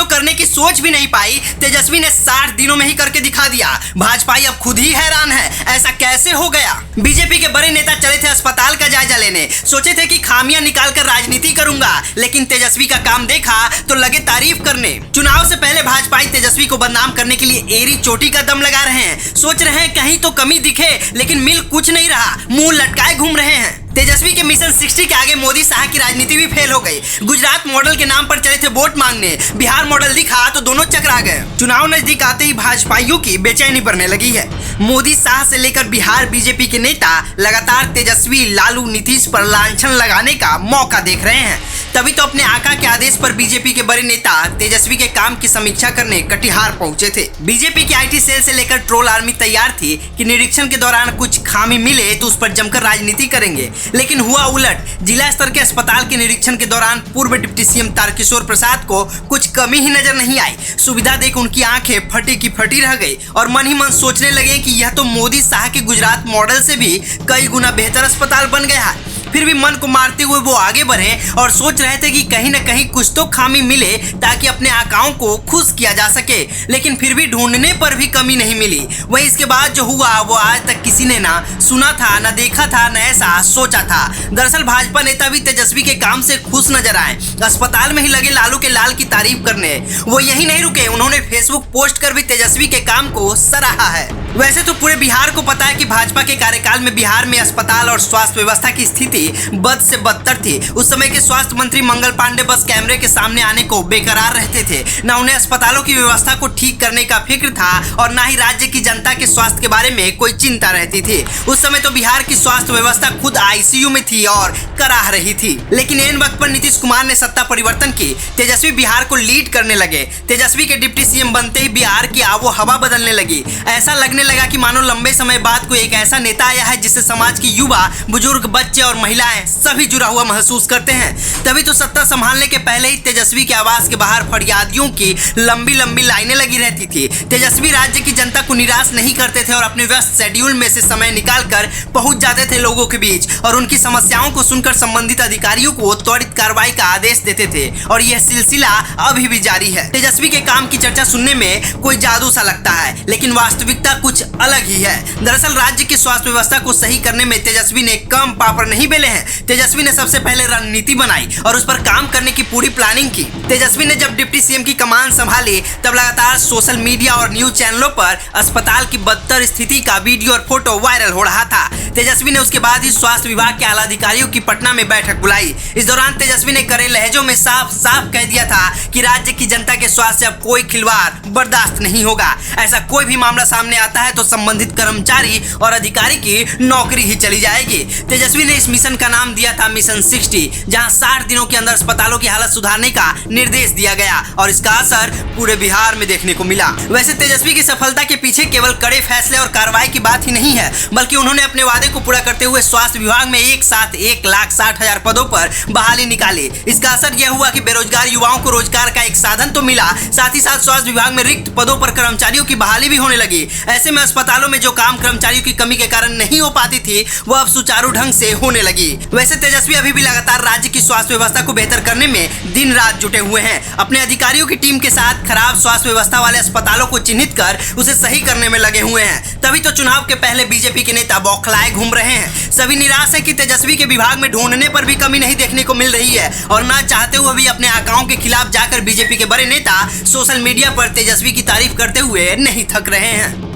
जो करने की सोच भी नहीं पाई, तेजस्वी ने 60 दिनों में ही करके दिखा दिया। भाजपाई अब खुद ही हैरान है, ऐसा कैसे हो गया। बीजेपी के बड़े नेता चले थे अस्पताल का जायजा लेने, सोचे थे कि खामियां निकालकर राजनीति करूंगा, लेकिन तेजस्वी का काम देखा तो लगे तारीफ करने। चुनाव से पहले भाजपाई तेजस्वी को बदनाम करने के लिए एरी चोटी का दम लगा रहे हैं। सोच रहे हैं कहीं तो कमी दिखे, लेकिन मिल कुछ नहीं रहा, मुंह लटकाए घूम रहे हैं। तेजस्वी के मिशन 60 के आगे मोदी शाह की राजनीति भी फेल हो गई। गुजरात मॉडल के नाम पर चले थे वोट मांगने, बिहार मॉडल दिखा तो दोनों चकरा गए। चुनाव नजदीक आते ही भाजपाइयों की बेचैनी बढ़ने लगी है। मोदी शाह से लेकर बिहार बीजेपी के नेता लगातार तेजस्वी, लालू, नीतीश पर लांछन लगाने का मौका देख रहे हैं। तभी तो अपने आका के आदेश पर बीजेपी के बड़े नेता तेजस्वी के काम की समीक्षा करने कटिहार पहुंचे थे। बीजेपी की आईटी सेल से लेकर ट्रोल आर्मी तैयार थी कि निरीक्षण के दौरान कुछ खामी मिले तो उस पर जमकर राजनीति करेंगे, लेकिन हुआ उलट। जिला स्तर के अस्पताल के निरीक्षण के दौरान पूर्व डिप्टी सीएम तारकिशोर प्रसाद को कुछ कमी ही नजर नहीं आई। सुविधा देख उनकी आंखें फटी की फटी रह गई और मन ही मन सोचने लगे कि यह तो मोदी शाह के गुजरात मॉडल से भी कई गुना बेहतर अस्पताल बन गया है। फिर भी मन को मारते हुए वो आगे बढ़े और सोच रहे थे कि कहीं न कहीं कुछ तो खामी मिले ताकि अपने आकाओं को खुश किया जा सके, लेकिन फिर भी ढूंढने पर भी कमी नहीं मिली। वहीं इसके बाद जो हुआ वो आज तक किसी ने ना सुना था, ना देखा था, न ऐसा सोचा था। दरअसल भाजपा नेता भी तेजस्वी के काम से खुश नजर आए। अस्पताल में ही लगे लालू के लाल की तारीफ करने। वो यही नहीं रुके, उन्होंने फेसबुक पोस्ट कर भी तेजस्वी के काम को सराहा है। वैसे तो पूरे बिहार को पता है कि भाजपा के कार्यकाल में बिहार में अस्पताल और स्वास्थ्य व्यवस्था की स्थिति बद से बदतर थी। उस समय के स्वास्थ्य मंत्री मंगल पांडे बस कैमरे के सामने आने को बेकरार रहते थे। न उन्हें अस्पतालों की व्यवस्था को ठीक करने का फिक्र था और न ही राज्य की जनता के स्वास्थ्य के बारे में कोई चिंता रहती थी। उस समय तो बिहार की स्वास्थ्य व्यवस्था खुद आईसीयू में थी और कराह रही थी। लेकिन इन वक्त पर नीतीश कुमार ने सत्ता परिवर्तन की, तेजस्वी बिहार को लीड करने लगे। तेजस्वी के डिप्टी सीएम बनते ही बिहार की आबो हवा बदलने लगी। ऐसा लगने लगा कि मानो लंबे समय बाद कोई एक ऐसा नेता आया है जिससे समाज की युवा, बुजुर्ग, बच्चे और महिलाएं सभी जुड़ा हुआ महसूस करते हैं। तभी तो सत्ता संभालने के पहले ही तेजस्वी के आवास के बाहर फरियादियों की लंबी लंबी लाइनें लगी रहती थी। तेजस्वी राज्य की जनता को निराश नहीं करते थे और अपने व्यस्त शेड्यूल में से समय निकालकर पहुंच जाते थे लोगों के बीच और उनकी समस्याओं को सुनकर संबंधित अधिकारियों को त्वरित कार्रवाई का आदेश देते थे और यह सिलसिला अभी भी जारी है। तेजस्वी के काम की चर्चा सुनने में कोई जादू सा लगता है, लेकिन वास्तविकता कुछ अलग ही है। दरअसल राज्य की स्वास्थ्य व्यवस्था को सही करने में तेजस्वी ने कम पापड़ नहीं बेले हैं। तेजस्वी ने सबसे पहले रणनीति बनाई और उस पर काम करने की पूरी प्लानिंग की। तेजस्वी ने जब डिप्टी सीएम की कमान संभाली तब लगातार सोशल मीडिया और न्यूज चैनलों पर अस्पताल की बदतर स्थिति का वीडियो और फोटो वायरल हो रहा था। तेजस्वी ने उसके बाद ही स्वास्थ्य विभाग के आला अधिकारियों की पटना में बैठक बुलाई। इस दौरान तेजस्वी ने कड़े लहजों में साफ साफ कह दिया था कि राज्य की जनता के स्वास्थ्य से अब कोई खिलवाड़ बर्दाश्त नहीं होगा। ऐसा कोई भी मामला सामने आता है तो संबंधित कर्मचारी और अधिकारी की नौकरी ही चली जाएगी। तेजस्वी ने इस मिशन का नाम दिया था मिशन 60, जहां 60 दिनों के अंदर अस्पतालों की हालत सुधारने का निर्देश दिया गया और इसका असर पूरे बिहार में देखने को मिला। वैसे तेजस्वी की सफलता के पीछे केवल कड़े फैसले और कार्रवाई की बात ही नहीं है, बल्कि उन्होंने अपने वादे को पूरा करते हुए स्वास्थ्य विभाग में एक साथ 1,60,000 पदों पर बहाली निकाली। इसका असर यह हुआ कि बेरोजगार युवाओं को रोजगार का एक साधन तो मिला, साथ ही साथ स्वास्थ्य विभाग में रिक्त पदों पर कर्मचारियों की बहाली भी होने लगी। ऐसे में अस्पतालों में जो काम कर्मचारियों की कमी के कारण नहीं हो पाती थी वो अब सुचारू ढंग से होने लगी। वैसे तेजस्वी अभी भी लगातार राज्य की स्वास्थ्य व्यवस्था को बेहतर करने में दिन रात जुटे हुए हैं। अपने अधिकारियों की टीम के साथ खराब स्वास्थ्य व्यवस्था वाले अस्पतालों को चिन्हित कर उसे सही करने में लगे हुए हैं। तभी तो चुनाव के पहले बीजेपी के नेता बौखलाए घूम रहे हैं। सभी निराश है कि तेजस्वी के विभाग में ढूंढने पर भी कमी नहीं देखने को मिल रही है और ना चाहते हुए भी अपने आकाओं के खिलाफ जाकर बीजेपी के बड़े नेता सोशल मीडिया पर तेजस्वी की तारीफ करते हुए नहीं थक रहे हैं।